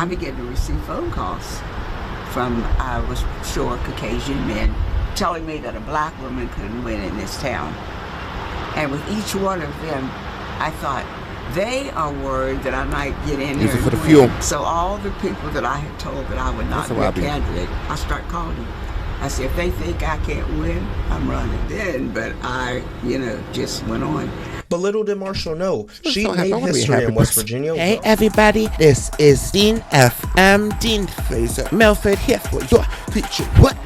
I began to receive phone calls from, I was sure, Caucasian men telling me that a black woman couldn't win in this town. And with each one of them, I thought, they are worried that I might get in there and win. So all the people that I had told that I would not be a candidate, I start calling them. I said, if they think I can't win, I'm running then. But I, just went on. But little did Marshall know, she made history in West Virginia. Hey everybody, this is Dean FM, Dean Fraser Melford here for your feature. What?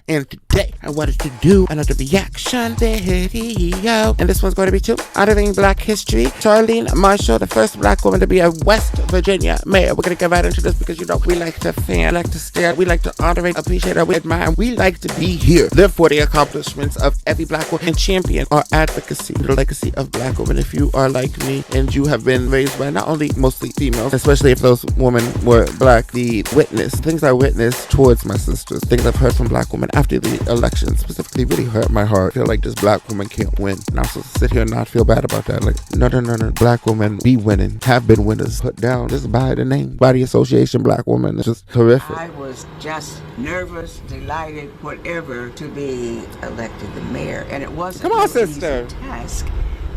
And today I wanted to do another reaction video, and this one's going to be to honoring Black history. Charlene Marshall, the first Black woman to be a West Virginia mayor. We're going to get right into this because we like to fan, we like to stare, we like to honor it, appreciate it, we admire, and we like to be here, live for the accomplishments of every Black woman and champion our advocacy, the legacy of Black women. If you are like me and you have been raised by not only mostly females, especially if those women were Black, the things I witnessed towards my sisters, things I've heard from Black women after the election specifically really hurt my heart. I feel like this Black woman can't win, and I'm supposed to sit here and not feel bad about that. Like, no, Black women be winning, have been winners, put down just by the name, by the association Black woman. It's just terrific. I was just nervous, delighted, whatever, to be elected the mayor, and it wasn't an easy task,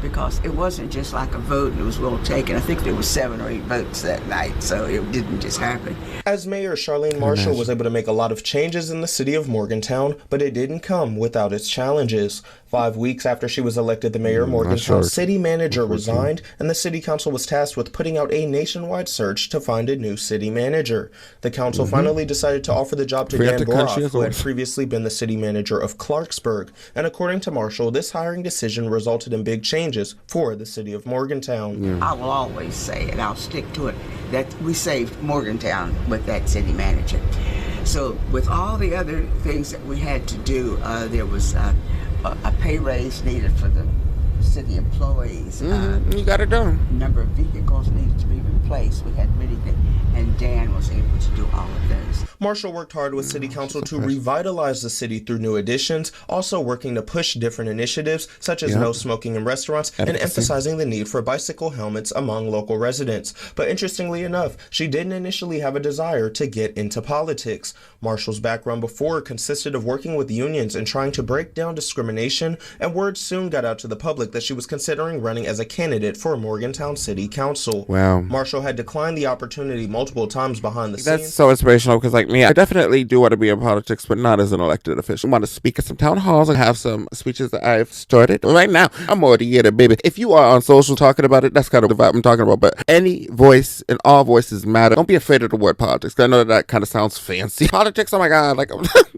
because it wasn't just like a vote and it was well taken. I think there was 7 or 8 votes that night, so it didn't just happen. As mayor, Charlene Marshall was able to make a lot of changes in the city of Morgantown, but it didn't come without its challenges. 5 weeks after she was elected the mayor, Morgantown's city manager resigned, and the city council was tasked with putting out a nationwide search to find a new city manager. The council finally decided to offer the job to Deanfmofficial, who had previously been the city manager of Clarksburg. And according to Marshall, this hiring decision resulted in big changes for the city of Morgantown. I will always say, and I'll stick to it, that we saved Morgantown with that city manager. So with all the other things that we had to do, there was a pay raise needed for the city employees. You got it done. Number of vehicles needed to be replaced. We had many things, and Dan was able to do all of those. Marshall worked hard with city council to revitalize the city through new additions, also working to push different initiatives such as no smoking in restaurants and emphasizing the need for bicycle helmets among local residents. But interestingly enough, she didn't initially have a desire to get into politics. Marshall's background before consisted of working with unions and trying to break down discrimination, and word soon got out to the public that she was considering running as a candidate for Morgantown City Council. Wow. Marshall had declined the opportunity multiple times behind the scenes. That's so inspirational, because like me, I definitely do want to be in politics, but not as an elected official. I want to speak at some town halls and have some speeches that I've started. Right now, I'm already in it, baby. If you are on social talking about it, that's kind of the vibe I'm talking about. But any voice and all voices matter. Don't be afraid of the word politics, because I know that kind of sounds fancy. Politics, oh my God, like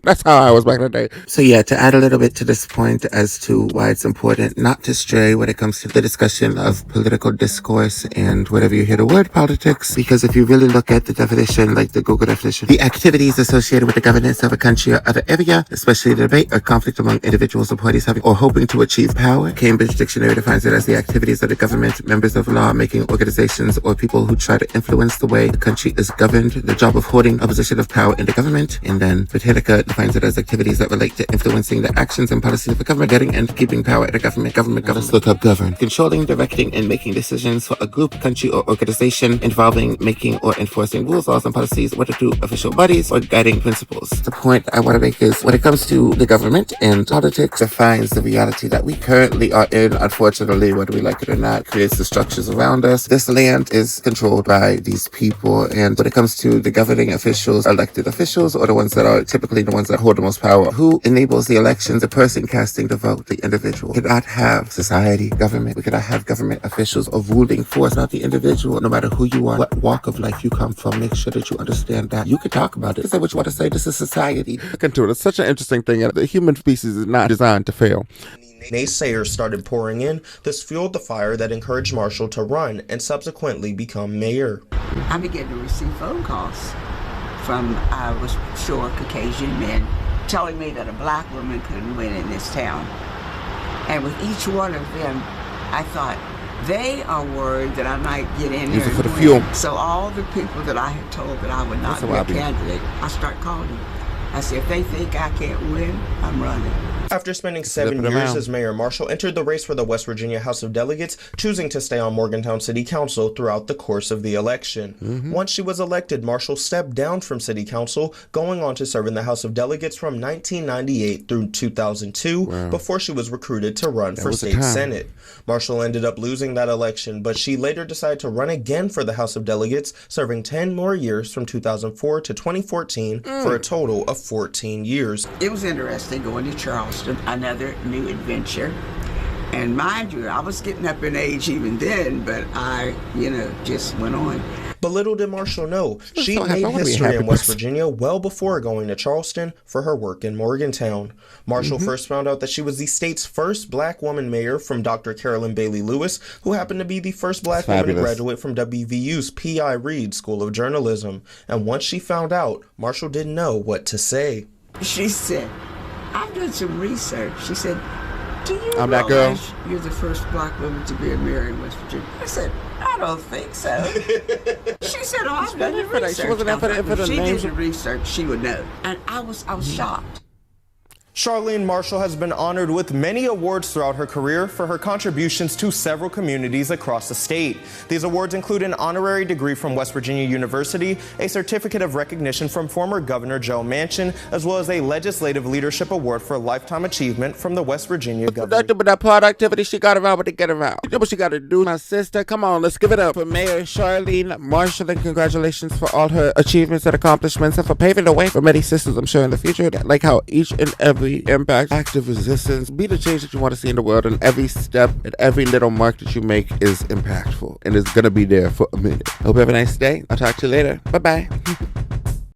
that's how I was back in the day. So yeah, to add a little bit to this point as to why it's important not to stray when it comes to the discussion of political discourse and whatever you hear the word politics, because if you really look at the definition, like the Google definition, the activities associated with the governance of a country or other area, especially the debate or conflict among individuals or parties having or hoping to achieve power. Cambridge Dictionary defines it as the activities of the government, members of law-making organizations, or people who try to influence the way the country is governed, the job of holding a position of power in the government. And then Britannica defines it as activities that relate to influencing the actions and policies of the government, getting and keeping power at the government. Let's look up govern. Controlling, directing, and making decisions for a group, country, or organization involving making or enforcing rules, laws, and policies, whether through official bodies or guiding principles. The point I want to make is, when it comes to the government and politics, defines the reality that we currently are in, unfortunately, whether we like it or not, creates the structures around us. This land is controlled by these people, and when it comes to the governing officials, elected officials, or the ones that are typically the ones that hold the most power, who enables the elections? The person casting the vote, the individual. We cannot have society, government. We cannot have government officials or ruling force, not the individual. No matter who you are, what walk of life you come from, make sure that you understand that. You can talk about it. Say what you want to say. This is society. Look into it. It's such an interesting thing. The human species is not designed to fail. Naysayers started pouring in. This fueled the fire that encouraged Marshall to run and subsequently become mayor. I began to receive phone calls from, I was sure, Caucasian men telling me that a black woman couldn't win in this town. And with each one of them, I thought, they are worried that I might get in there and win. So all the people that I had told that I would not be a candidate, I start calling them. I said, if they think I can't win, I'm running. After spending 7 years as mayor, Marshall entered the race for the West Virginia House of Delegates, choosing to stay on Morgantown City Council throughout the course of the election. Once she was elected, Marshall stepped down from City Council, going on to serve in the House of Delegates from 1998 through 2002, before she was recruited to run for State Senate. Marshall ended up losing that election, but she later decided to run again for the House of Delegates, serving 10 more years from 2004 to 2014 for a total of 14 years. It was interesting going to Charleston, another new adventure. And mind you, I was getting up in age even then, but I, just went on. But little did Marshall know, she made history in West Virginia well before going to Charleston for her work in Morgantown. Marshall first found out that she was the state's first black woman mayor from Dr. Carolyn Bailey Lewis, who happened to be the first black woman to graduate from WVU's P.I. Reed School of Journalism. And once she found out, Marshall didn't know what to say. She said, I've done some research. She said, do you realize you're the first black woman to be a mayor in West Virginia? I said, I don't think so. She said, oh, I've done the research. She wasn't If she did the research, she would know. And I was shocked. Charlene Marshall has been honored with many awards throughout her career for her contributions to several communities across the state. These awards include an honorary degree from West Virginia University, a certificate of recognition from former Governor Joe Manchin, as well as a Legislative Leadership Award for Lifetime Achievement from the West Virginia governor. But that productivity, she got around, but to get around. You know what she got to do, my sister? Come on, let's give it up for Mayor Charlene Marshall, and congratulations for all her achievements and accomplishments, and for paving the way for many sisters, I'm sure, in the future, that like how each and every impact, active resistance, be the change that you want to see in the world, and every step and every little mark that you make is impactful and is gonna be there for a minute. Hope you have a nice day. I'll talk to you later. Bye bye.